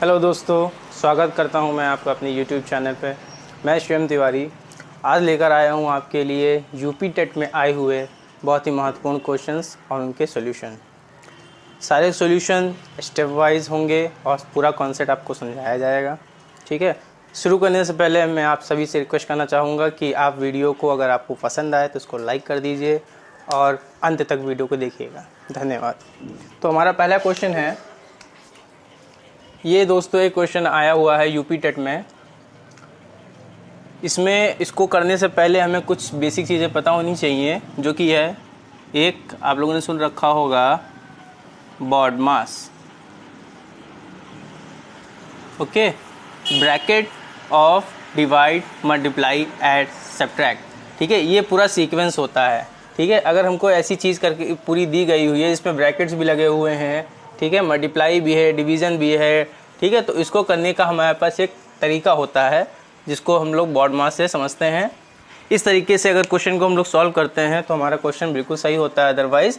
Hello दोस्तों, स्वागत करता हूं मैं आपका अपने यूट्यूब चैनल पे। मैं शिवम तिवारी आज लेकर आया हूं आपके लिए यूपी टेट में आए हुए बहुत ही महत्वपूर्ण क्वेश्चंस और उनके सॉल्यूशन। सारे सॉल्यूशन स्टेप वाइज होंगे और पूरा कॉन्सेप्ट आपको समझाया जाएगा। ठीक है, शुरू करने से पहले मैं आप सभी से रिक्वेस्ट करना चाहूँगा कि आप वीडियो को अगर आपको पसंद आए तो उसको लाइक कर दीजिए और अंत तक वीडियो को देखिएगा। धन्यवाद। तो हमारा पहला क्वेश्चन है, ये दोस्तों एक क्वेश्चन आया हुआ है यूपी टेट में। इसको करने से पहले हमें कुछ बेसिक चीज़ें पता होनी चाहिए, जो कि है, एक आप लोगों ने सुन रखा होगा BODMAS. Okay, bracket of divide multiply add subtract. ठीक है, ये पूरा सीक्वेंस होता है। ठीक है, अगर हमको ऐसी चीज़ करके पूरी दी गई हुई है जिसमें ब्रैकेट्स भी लगे हुए हैं, ठीक है, मल्टीप्लाई भी है, डिवीज़न भी है, ठीक है, तो इसको करने का हमारे पास एक तरीका होता है जिसको हम लोग बॉड मास से समझते हैं। इस तरीके से अगर क्वेश्चन को हम लोग सॉल्व करते हैं तो हमारा क्वेश्चन बिल्कुल सही होता है, अदरवाइज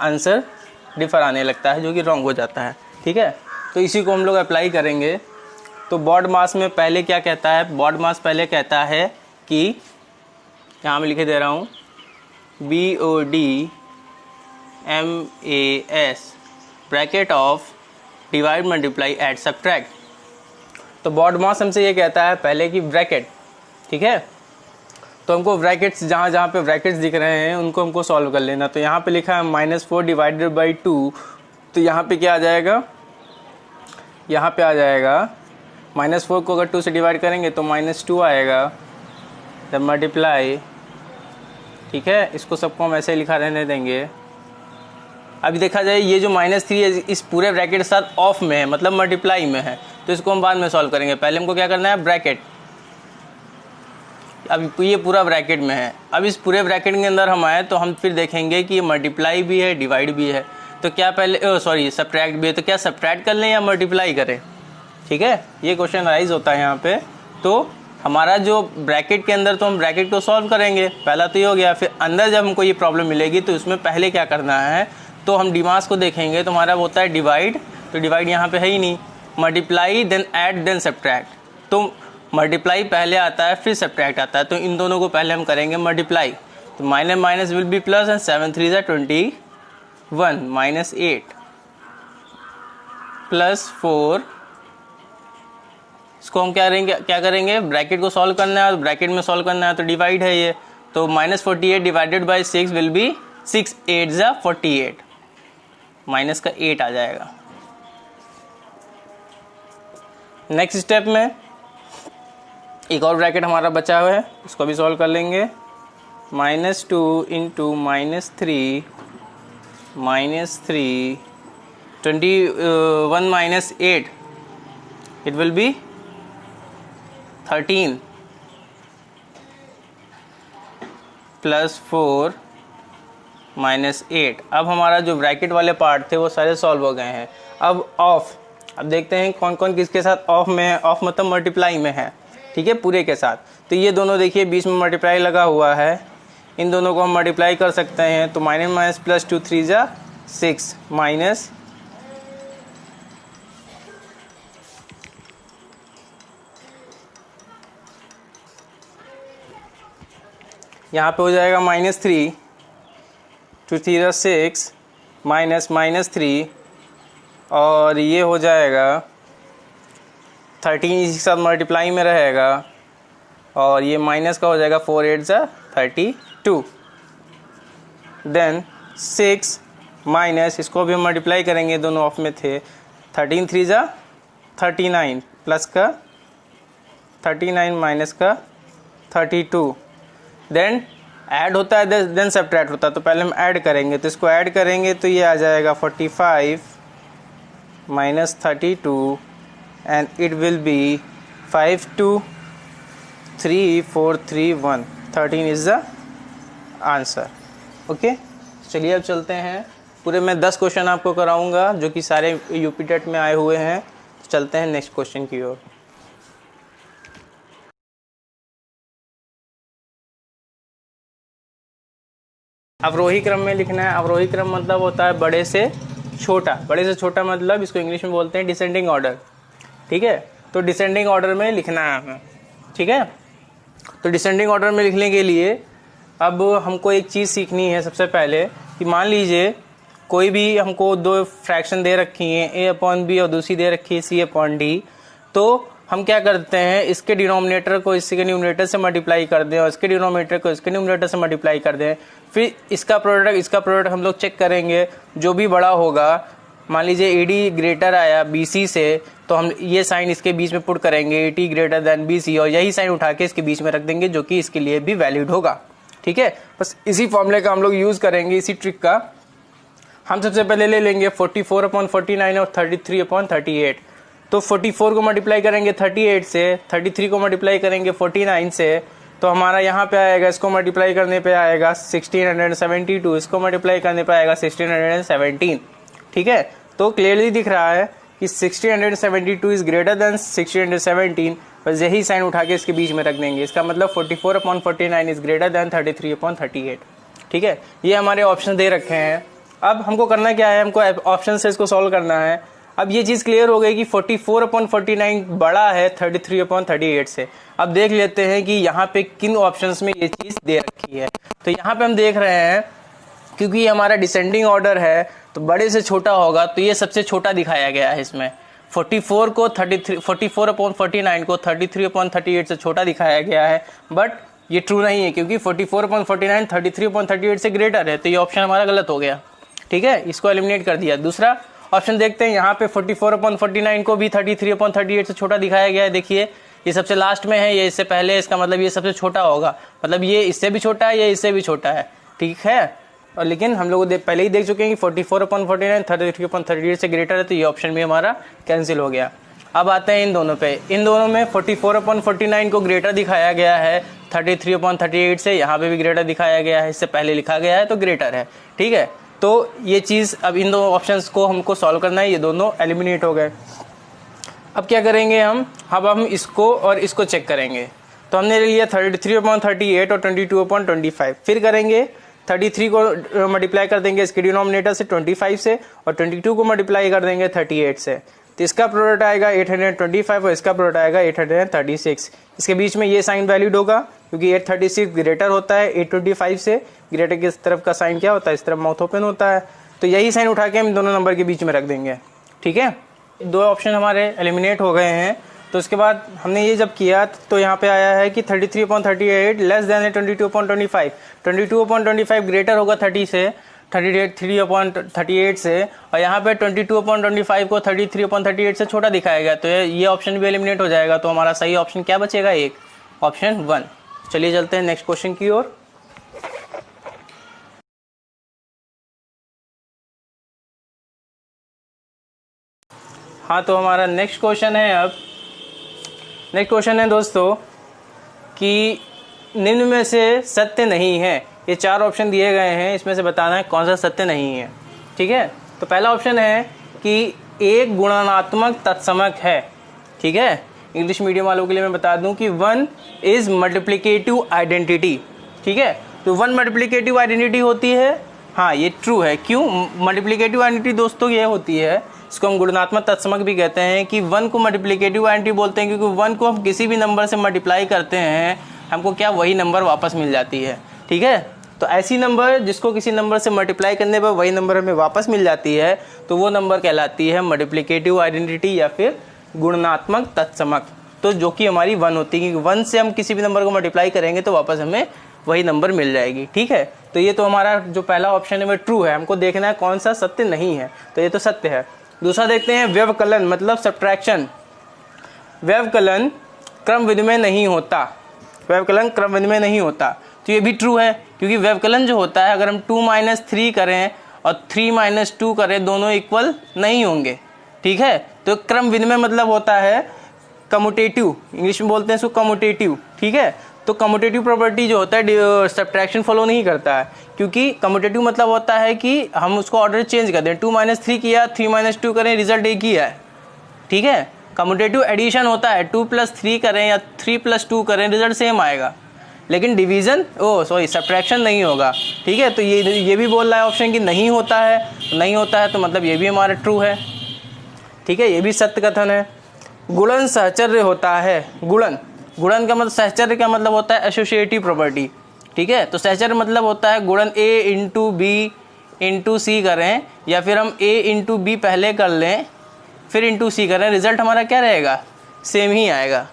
आंसर डिफर आने लगता है जो कि रॉन्ग हो जाता है। ठीक है, तो इसी को हम लोग अप्लाई करेंगे। तो बॉड मास में पहले क्या कहता है, बॉड मास पहले कहता है कि यहाँ मैं लिखे दे रहा हूँ BODMAS bracket of divide multiply add subtract. तो बॉड मास हमसे ये कहता है पहले कि ब्रैकेट, ठीक है, तो हमको ब्रैकेट्स जहाँ जहाँ पे ब्रैकेट्स दिख रहे हैं उनको हमको सॉल्व कर लेना। तो यहाँ पे लिखा है -4 डिवाइडेड बाई 2, तो यहाँ पे क्या आ जाएगा, यहाँ पे आ जाएगा -4 को अगर 2 से डिवाइड करेंगे तो -2 आएगा, जब मल्टीप्लाई, ठीक है, इसको सबको हम ऐसे लिखा रहने देंगे। अभी देखा जाए ये जो -3 है इस पूरे ब्रैकेट के साथ ऑफ में है, मतलब मल्टीप्लाई में है, तो इसको हम बाद में सॉल्व करेंगे। पहले हमको क्या करना है, ब्रैकेट, अब ये पूरा ब्रैकेट में है। अब इस पूरे ब्रैकेट के अंदर हम आए तो हम फिर देखेंगे कि ये मल्टीप्लाई भी है, डिवाइड भी है, तो क्या पहले सब्ट्रैक्ट भी है, तो क्या सब्ट्रैक्ट कर लें या मल्टीप्लाई करें। ठीक है, ये क्वेश्चन राइज होता है यहाँ पे। तो हमारा जो ब्रैकेट के अंदर, तो हम ब्रैकेट को सॉल्व करेंगे, पहला तो ये हो गया। फिर अंदर जब हमको ये प्रॉब्लम मिलेगी तो इसमें पहले क्या करना है, तो हम डिमास को देखेंगे, तो हमारा होता है डिवाइड, तो डिवाइड यहाँ पे है ही नहीं, multiply then add then subtract. तो मल्टीप्लाई पहले आता है फिर सब्ट्रैक्ट आता है, तो इन दोनों को पहले हम करेंगे मल्टीप्लाई। तो minus minus will be plus and 7 3 21 -8 +4। इसको हम क्या करेंगे, ब्रैकेट को सॉल्व करना है, और ब्रैकेट में सॉल्व करना है तो डिवाइड है ये, तो -48 डिवाइडेड बाई 6 विल बी 6 8 ज़ा 48, माइनस का 8 आ जाएगा। नेक्स्ट स्टेप में एक और ब्रैकेट हमारा बचा हुआ है, इसको भी सॉल्व कर लेंगे। -2 इंटू -3 -3 21 -8, इट विल बी 13 +4 -8। अब हमारा जो ब्रैकेट वाले पार्ट थे वो सारे सॉल्व हो गए हैं। अब ऑफ, अब देखते हैं कौन कौन किसके साथ ऑफ में है। ऑफ मतलब मल्टीप्लाई में है, ठीक है, पूरे के साथ। तो ये दोनों देखिए बीच में मल्टीप्लाई लगा हुआ है, इन दोनों को हम मल्टीप्लाई कर सकते हैं। तो माइनस +2 3 ज़ा 6 माइनस, यहाँ पे हो जाएगा -3 2 3 ज़ा 6 माइनस -3, और ये हो जाएगा 13 इसके साथ मल्टीप्लाई में रहेगा, और ये माइनस का हो जाएगा 4 8 ज़ा 32, देन 6 माइनस, इसको भी हम मल्टीप्लाई करेंगे, दोनों ऑफ में थे, 13 3 ज़ा 39 प्लस का 39 माइनस का 32, देन ऐड होता है, देन सब्ट्रैक्ट होता है, तो पहले हम ऐड करेंगे, तो इसको ऐड करेंगे तो ये आ जाएगा 45 -32 and it will be 5 2 3 4 3 1, 13 is the answer. Okay, चलिए अब चलते हैं। पूरे मैं 10 क्वेश्चन आपको कराऊंगा जो कि सारे यूपी टेट में आए हुए हैं। तो चलते हैं नेक्स्ट क्वेश्चन की ओर। अवरोही क्रम में लिखना है। अवरोही क्रम मतलब होता है बड़े से छोटा। बड़े से छोटा मतलब इसको इंग्लिश में बोलते हैं डिसेंडिंग ऑर्डर। ठीक है। तो डिसेंडिंग ऑर्डर में लिखना है हमें, ठीक है। तो डिसेंडिंग ऑर्डर में लिखने के लिए अब हमको एक चीज़ सीखनी है सबसे पहले कि मान लीजिए कोई भी हमको दो फ्रैक्शन दे रखी हैं, a/b और दूसरी दे रखी है c/d। तो हम क्या करते हैं, इसके डिनोमिनेटर को इसके न्यूमरेटर से मल्टीप्लाई कर दें और इसके डिनोमिनेटर को इसके न्यूमरेटर से मल्टीप्लाई कर दें। फिर इसका प्रोडक्ट हम लोग चेक करेंगे, जो भी बड़ा होगा, मान लीजिए AD ग्रेटर आया BC से, तो हम ये साइन इसके बीच में पुट करेंगे AD ग्रेटर देन BC, और यही साइन उठा के इसके बीच में रख देंगे, जो कि इसके लिए भी वैलिड होगा, ठीक है। बस इसी फॉर्मूले का हम लोग यूज़ करेंगे, इसी ट्रिक का। हम सबसे पहले ले लेंगे 44/49 और 33/38। तो 44 को मल्टीप्लाई करेंगे 38 से, 33 को मल्टीप्लाई करेंगे 49 से, तो हमारा यहाँ पे आएगा, इसको मल्टीप्लाई करने पे आएगा 1672, इसको मल्टीप्लाई करने पे आएगा 1617, ठीक है। तो क्लियरली दिख रहा है कि 1672 इज ग्रेटर देन 1617, बस यही साइन उठा के इसके बीच में रख देंगे। इसका मतलब 44/49 इज ग्रेटर देन 33/38, ठीक है। ये हमारे ऑप्शन दे रखे हैं। अब हमको करना क्या है, हमको ऑप्शन से इसको सॉल्व करना है। अब ये चीज़ क्लियर हो गई कि 44/49 बड़ा है 33/38 से। अब देख लेते हैं कि यहाँ पे किन ऑप्शंस में ये चीज़ दे रखी है। तो यहाँ पे हम देख रहे हैं, क्योंकि ये हमारा डिसेंडिंग ऑर्डर है तो बड़े से छोटा होगा, तो ये सबसे छोटा दिखाया गया है इसमें। 44/49 को 33/38 से छोटा दिखाया गया है, बट ये ट्रू नहीं है, क्योंकि 44/49 33/38 से ग्रेटर है, तो ये ऑप्शन हमारा गलत हो गया, ठीक है। इसको एलिमिनेट कर दिया। दूसरा ऑप्शन देखते हैं, यहाँ पे 44/49 को भी 33/38 से छोटा दिखाया गया है। देखिए ये सबसे लास्ट में है, ये इससे पहले, इसका मतलब ये सबसे छोटा होगा, मतलब ये इससे भी छोटा है, ये इससे भी छोटा है, ठीक है। और लेकिन हम लोग पहले ही देख चुके हैं कि 44/49 33/38 से ग्रेटर है, तो ये ऑप्शन भी हमारा कैंसिल हो गया। अब आते हैं इन दोनों पे। इन दोनों में 44/49 को ग्रेटर दिखाया गया है 33/38 से, यहाँ पे भी ग्रेटर दिखाया गया है, इससे पहले लिखा गया है तो ग्रेटर है, ठीक है। तो ये चीज़, अब इन दो ऑप्शंस को हमको सॉल्व करना है, ये दोनों एलिमिनेट हो गए। अब क्या करेंगे हम इसको और इसको चेक करेंगे। तो हमने ले लिया 33/38 और 22/25। फिर करेंगे 33 को मल्टीप्लाई कर देंगे इसके डिनोमिनेटर से 25 से, और 22 को मल्टीप्लाई कर देंगे 38 से, तो इसका प्रोडक्ट आएगा 825 और इसका प्रोडक्ट आएगा 836। इसके बीच में ये साइन वैलिड होगा, क्योंकि 836 ग्रेटर होता है 825 से। ग्रेटर की तरफ का साइन क्या होता है, इस तरफ माउथ ओपन होता है, तो यही साइन उठा के हम दोनों नंबर के बीच में रख देंगे, ठीक है। दो ऑप्शन हमारे एलिमिनेट हो गए हैं। तो उसके बाद हमने ये जब किया तो यहाँ पे आया है कि 33/38 लेस देन 22/25। 22/25 ग्रेटर होगा 30 से, 3/38 से, और यहाँ पे 22/25 को 33/38 से छोटा दिखाया गया, तो ये ऑप्शन भी एलिमिनेट हो जाएगा। तो हमारा सही ऑप्शन क्या बचेगा, एक, ऑप्शन 1। चलिए चलते हैं नेक्स्ट क्वेश्चन की ओर। हाँ, तो हमारा नेक्स्ट क्वेश्चन है, अब नेक्स्ट क्वेश्चन है दोस्तों कि निम्न में से सत्य नहीं है। ये 4 ऑप्शन दिए गए हैं, इसमें से बताना है कौन सा सत्य नहीं है, ठीक है। तो पहला ऑप्शन है कि एक गुणात्मक तत्समक है, ठीक है। इंग्लिश मीडियम वालों के लिए मैं बता दूं कि 1 इज मल्टीप्लिकेटिव आइडेंटिटी, ठीक है। तो 1 मल्टीप्लिकेटिव आइडेंटिटी होती है, हाँ ये ट्रू है। क्यों मल्टीप्लिकेटिव आइडेंटिटी दोस्तों ये होती है, इसको हम गुणात्मक तत्समक भी कहते हैं, कि 1 को मल्टीप्लिकेटिव आइडेंटिटी बोलते हैं, क्योंकि 1 को हम किसी भी नंबर से मल्टीप्लाई करते हैं, हमको क्या वही नंबर वापस मिल जाती है, ठीक है। तो ऐसी नंबर जिसको किसी नंबर से मल्टीप्लाई करने पर वही नंबर हमें वापस मिल जाती है, तो वो नंबर कहलाती है मल्टीप्लिकेटिव आइडेंटिटी या फिर गुणात्मक तत्समक। तो जो कि हमारी 1 होती है, क्योंकि 1 से हम किसी भी नंबर को मल्टीप्लाई करेंगे तो वापस हमें वही नंबर मिल जाएगी, ठीक है। तो ये तो हमारा जो पहला ऑप्शन है वो ट्रू है, हमको देखना है कौन सा सत्य नहीं है, तो ये तो सत्य है। दूसरा देखते हैं, व्यवकलन मतलब सब्ट्रैक्शन। व्यवकलन क्रम विनिमय नहीं होता, व्यवकलन क्रम विनिमय नहीं होता, तो ये भी ट्रू है, क्योंकि व्यवकलन जो होता है, अगर हम 2 - 3 करें और 3 - 2 करें, दोनों इक्वल नहीं होंगे, ठीक है। तो क्रम विनिमय मतलब होता है कम्यूटेटिव, इंग्लिश में बोलते हैं इसको कम्यूटेटिव, ठीक है। तो कम्यूटेटिव प्रॉपर्टी जो होता है सब्ट्रैक्शन फॉलो नहीं करता है, क्योंकि कम्यूटेटिव मतलब होता है कि हम उसको ऑर्डर चेंज कर दें। 2 - 3 किया, 3 - 2 करें, रिजल्ट एक ही है, ठीक है। कम्यूटेटिव एडिशन होता है, 2 + 3 करें या 3 + 2 करें, रिजल्ट सेम आएगा, लेकिन डिवीज़न सब्ट्रैक्शन नहीं होगा, ठीक है। तो ये भी बोल रहा है ऑप्शन कि नहीं होता है, नहीं होता है, तो मतलब ये भी हमारा ट्रू है, ठीक है, ये भी सत्य कथन है। गुणन सहचर्य होता है। गुणन का मतलब, सहचर्य का मतलब होता है एसोसिएटिव प्रॉपर्टी, ठीक है। तो सहचर्य मतलब होता है गुणन A इंटू बी इंटू सी करें, या फिर हम A इंटू बी पहले कर लें फिर इंटू सी करें, रिजल्ट हमारा क्या रहेगा, सेम ही आएगा।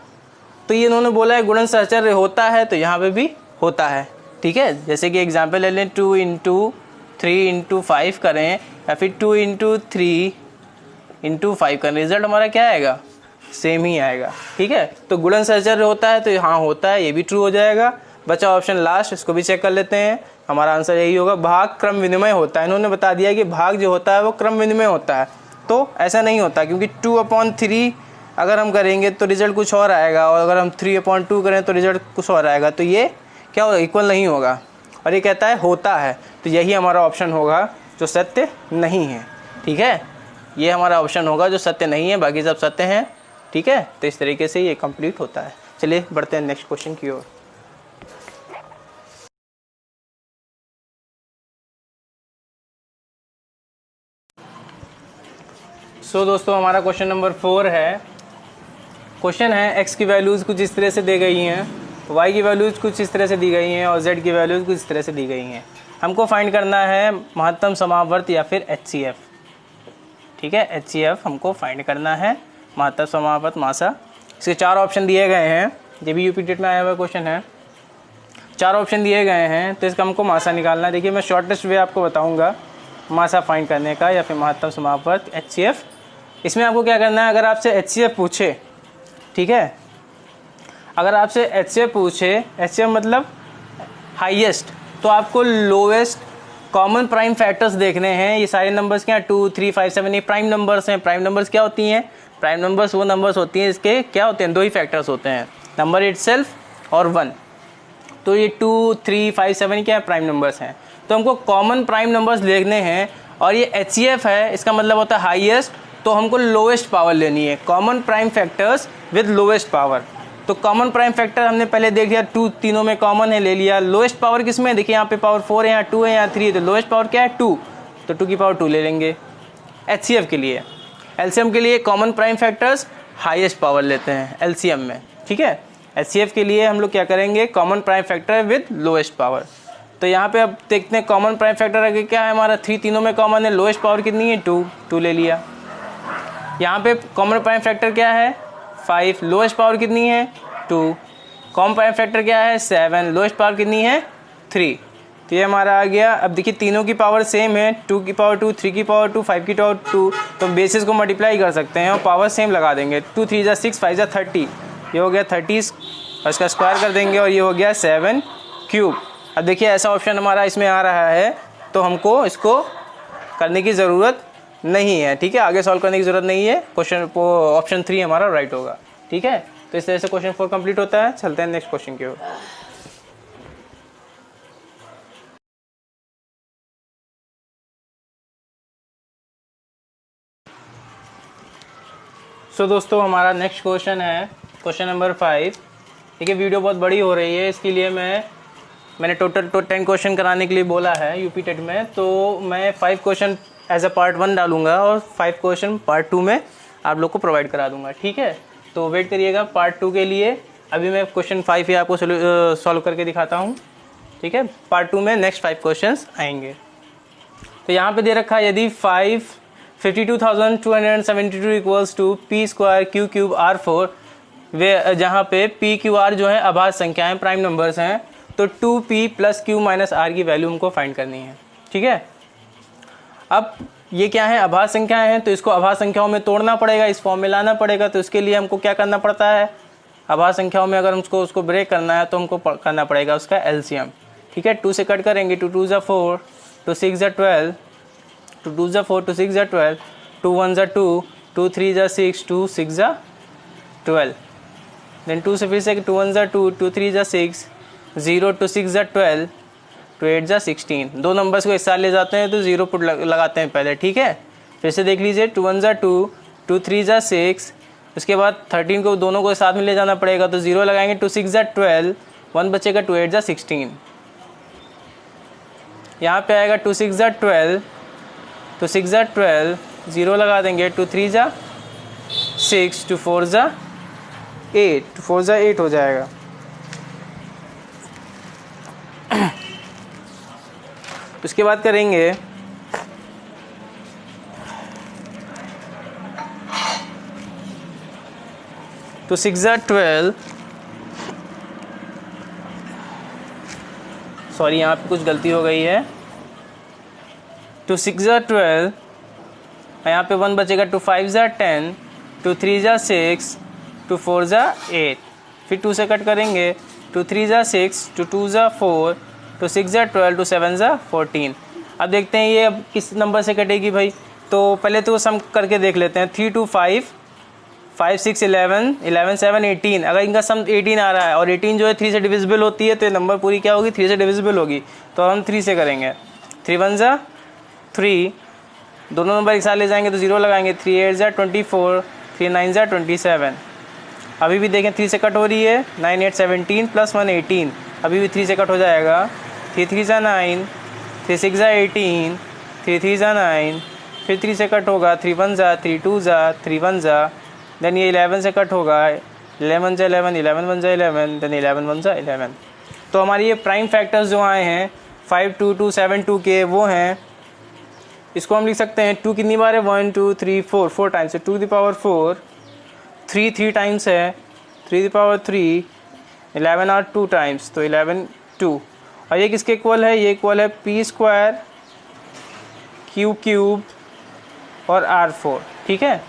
तो ये इन्होंने बोला है गुणन सहचर्य होता है, तो यहाँ पे भी होता है, ठीक है। जैसे कि एग्जाम्पल ले लें, 2 इंटू 3 इंटू 5 करें, या फिर 2 इंटू 3 इंटू 5 करें, रिजल्ट हमारा क्या आएगा, सेम ही आएगा, ठीक है। तो गुणन सहचर्य होता है, तो यहाँ होता है, ये भी ट्रू हो जाएगा। बचा ऑप्शन लास्ट, इसको भी चेक कर लेते हैं। हमारा आंसर यही होगा, भाग क्रम विनिमय होता है। इन्होंने बता दिया कि भाग जो होता है वो क्रम विनिमय होता है, तो ऐसा नहीं होता, क्योंकि 2/3 अगर हम करेंगे तो रिजल्ट कुछ और आएगा, और अगर हम 3/2 करें तो रिजल्ट कुछ और आएगा, तो ये क्या होगा, इक्वल नहीं होगा। और ये कहता है होता है, तो यही हमारा ऑप्शन होगा जो सत्य नहीं है, ठीक है। ये हमारा ऑप्शन होगा जो सत्य नहीं है, बाकी सब सत्य हैं, ठीक है। तो इस तरीके से ये कंप्लीट होता है। चलिए बढ़ते हैं नेक्स्ट क्वेश्चन की ओर। सो दोस्तों, हमारा क्वेश्चन नंबर 4 है। क्वेश्चन है, x की वैल्यूज़ कुछ इस तरह से दी गई हैं, y की वैल्यूज़ कुछ इस तरह से दी गई हैं, और z की वैल्यूज़ कुछ इस तरह से दी गई हैं। हमको फाइंड करना है महत्तम समावर्त या फिर HCF, ठीक है। HCF हमको फाइंड करना है, महत्तम समावर्त मासा। इसके 4 ऑप्शन दिए गए हैं, ये भी यूपी टेट में आया हुआ क्वेश्चन है। 4 ऑप्शन दिए गए हैं, तो इसका हमको मासा निकालना है। देखिए, मैं शॉर्टेस्ट वे आपको बताऊँगा मासा फाइंड करने का, या फिर महत्तम समावर्त HCF। इसमें आपको क्या करना है, अगर आपसे HCF पूछे, ठीक है, अगर आपसे HCF पूछे, HCF मतलब हाईएस्ट, तो आपको लोएस्ट कॉमन प्राइम फैक्टर्स देखने हैं। ये सारे नंबर्स क्या हैं, 2, 3, 5, 7, ये प्राइम नंबर्स हैं। प्राइम नंबर्स क्या होती हैं, प्राइम नंबर्स वो नंबर्स होती हैं इसके क्या होते हैं, 2 ही फैक्टर्स होते हैं, नंबर इटसेल्फ और 1। तो ये 2, 3, 5, 7 क्या है, प्राइम नंबर्स हैं। तो हमको कॉमन प्राइम नंबर्स देखने हैं, और ये HCF है, इसका मतलब होता है हाईएस्ट, तो हमको लोएस्ट पावर लेनी है, common prime factors with lowest power. तो कॉमन प्राइम फैक्टर हमने पहले देख लिया, 2 तीनों में कॉमन है, ले लिया। लोएस्ट पावर किस में, देखिए यहाँ पे पावर 4 है, यहाँ 2 है, यहाँ 3 है, तो लोएस्ट पावर क्या है, 2, तो 2 की पावर 2 ले लेंगे। HCF के लिए, LCM के लिए common prime factors highest power लेते हैं LCM में, ठीक है। HCF के लिए हम लोग क्या करेंगे, common prime factor with lowest power. तो यहाँ पे अब देखते हैं कॉमन प्राइम फैक्टर आगे क्या है हमारा, 3 तीनों में कॉमन है, लोएस्ट पावर कितनी है, 2 ले लिया। यहाँ पे कॉमन प्राइम फैक्टर क्या है, 5, लोएस्ट पावर कितनी है, 2। कॉमन प्राइम फैक्टर क्या है, 7, लोएस्ट पावर कितनी है, 3। तो ये हमारा आ गया। अब देखिए तीनों की पावर सेम है, 2 की पावर 2, 3 की पावर 2, 5 की पावर 2, तो बेसिस को मल्टीप्लाई कर सकते हैं और पावर सेम लगा देंगे। 2 3 जा 6, 5 जा 30, ये हो गया 30, और इसका स्क्वायर कर देंगे, और ये हो गया 7 क्यूब। अब देखिए ऐसा ऑप्शन हमारा इसमें आ रहा है, तो हमको इसको करने की ज़रूरत नहीं है, ठीक है, आगे सॉल्व करने की ज़रूरत नहीं है। क्वेश्चन ऑप्शन 3 हमारा राइट होगा, ठीक है। तो इस तरह से क्वेश्चन 4 कंप्लीट होता है। चलते हैं नेक्स्ट क्वेश्चन की ओर। सो दोस्तों, हमारा नेक्स्ट क्वेश्चन है क्वेश्चन नंबर 5। देखिए वीडियो बहुत बड़ी हो रही है, इसके लिए मैंने टोटल 10 क्वेश्चन कराने के लिए बोला है यूपी टेट में, तो मैं 5 क्वेश्चन एज अ पार्ट 1 डालूंगा और 5 क्वेश्चन पार्ट 2 में आप लोग को प्रोवाइड करा दूंगा, ठीक है। तो वेट करिएगा पार्ट 2 के लिए। अभी मैं क्वेश्चन 5 ही आपको सॉल्व करके दिखाता हूँ, ठीक है। पार्ट 2 में नेक्स्ट 5 क्वेश्चन आएंगे। तो यहाँ पे दे रखा है, यदि 52,272 equals to p square q cube R4, वे जहाँ पे पी क्यू आर जो है अभाज्य संख्याएं, प्राइम नंबर्स हैं, तो 2p + q - r की वैल्यू हमको फाइंड करनी है, ठीक है। अब ये क्या है, अभाज्य संख्याएं हैं, तो इसको अभाज्य संख्याओं में तोड़ना पड़ेगा, इस फॉर्म में लाना पड़ेगा। तो इसके लिए हमको क्या करना पड़ता है, अभाज्य संख्याओं में अगर हमको उसको ब्रेक करना है तो हमको करना पड़ेगा उसका LCM, ठीक है। 2 से कट करेंगे, 2 2 = 4, 2 6 = 12, 2 2 = 4, 2 6 = 12, 2 1 = 2, 2 3 = 6, 2 6 = 12। देन 2 से फिर से 2 1 = 2, 2 3 = 6, 0 2 6 = 12, 2 8 = 16। दो नंबर्स को एक साथ ले जाते हैं तो 0 पुट लगाते हैं पहले, ठीक है। फिर से देख लीजिए, 2 1 = 2, 2 3 = 6, उसके बाद 13 को दोनों को साथ में ले जाना पड़ेगा, तो 0 लगाएंगे, 2 6 = 12, 1 बचेगा, 2 8 = 16। यहाँ पे आएगा 2 6 = 12, 2 6 = 12, 0 लगा देंगे, 2 3 = 6, 2 4 ज़ा 8, 2 4 ज़ा 8 हो जाएगा। उसके बाद करेंगे तो 6 ज़ा 12, सॉरी यहाँ पे कुछ गलती हो गई है, तो 6 ज़ा 12, यहाँ पे 1 बचेगा, 2 5 ज़ा 10, 2 3 ज़ा 6, 2 4 ज़ा 8, फिर 2 से कट करेंगे, 2 3 ज़ा 6, 2 2 ज़ा 4, 2 6 ज़ा 12, 2 7 ज़ा 14। अब देखते हैं ये अब किस नंबर से कटेगी भाई। तो पहले तो सम करके देख लेते हैं, 3 2 5, 5 6 11, 11 7 18। अगर इनका सम 18 आ रहा है और 18 जो है 3 से डिविजिबल होती है, तो ये नंबर पूरी क्या होगी, 3 से डिविजिबल होगी। तो हम 3 से करेंगे, 3 1 ज़ा 3, दोनों नंबर एक साथ ले जाएंगे तो 0 लगाएंगे, 3 8 ज़ा 24, 3 9 ज़ा 27। अभी भी देखें 3 से कट हो रही है, 9 8 17 प्लस 1 18, अभी भी 3 से कट हो जाएगा, 3 3 ज़ा 9, 3 6 ज़ा 18, 3 3 ज़ा 9, फिर 3 से कट होगा, 3 1 ज़ा 3 2 ज़ा 3 1 ज़ा, देन ये 11 से कट होगा, 11 ज़ा 11, 11 1 ज़ा 11, देन 11 1 ज़ा 11। तो हमारे ये प्राइम फैक्टर्स जो आए हैं 5 2 2 7 2 के, वो हैं, इसको हम लिख सकते हैं 2 कितनी बार है, 1 2 3 4, 4 टाइम्स है, 2 टू द पावर 4, 3 3 टाइम्स है, 3 टू द पावर 3, 11 और 2 टाइम्स, तो 11 2। और ये किसके इक्वल है, ये इक्वल है पी स्क्वायर क्यू क्यूब और R4, ठीक है।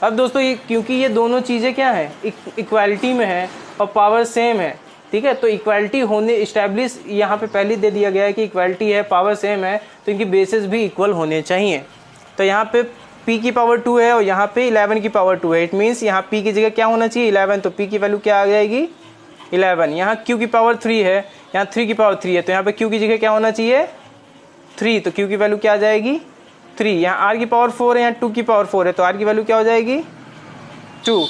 अब दोस्तों ये क्योंकि ये दोनों चीज़ें क्या हैं, इक्वालिटी में है और पावर सेम है, ठीक है, तो इक्वालिटी होने इस्टेब्लिश यहाँ पे पहले दे दिया गया है कि इक्वालिटी है, पावर सेम है, तो इनकी बेसिस भी इक्वल होने चाहिए। तो यहाँ पे p की पावर 2 है और यहाँ पे 11 की पावर 2 है, इट मीन्स यहाँ p की जगह क्या होना चाहिए, 11, तो p की वैल्यू क्या आ जाएगी, 11। यहाँ q की पावर 3 है, यहाँ 3 की पावर 3 है, तो यहाँ पे q की जगह क्या होना चाहिए, 3, तो q की वैल्यू क्या आ जाएगी, 3। यहाँ r की पावर 4 है, यहाँ 2 की पावर 4 है, तो r की वैल्यू क्या हो जाएगी, 2।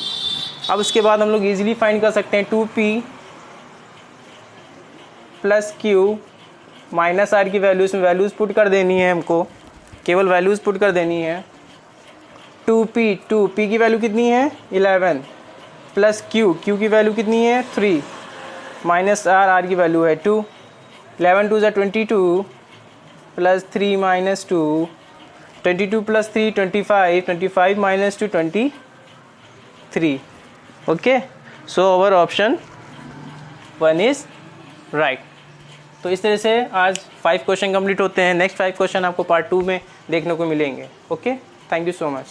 अब उसके बाद हम लोग इजीली फाइंड कर सकते हैं 2p plus q minus r की वैल्यूज़ में वैल्यूज़ पुट कर देनी है, हमको केवल वैल्यूज़ पुट कर देनी है। 2p की वैल्यू कितनी है, 11, प्लस q की वैल्यू कितनी है, 3, माइनस r की वैल्यू है 2, 11 2 ज़ा 22, plus 3 minus 2, 22 plus 3 25, 25 minus 2 23। Okay, so our option 1 is right. तो इस तरह से आज 5 क्वेश्चन कंप्लीट होते हैं। नेक्स्ट 5 क्वेश्चन आपको पार्ट 2 में देखने को मिलेंगे। Okay, thank you so much.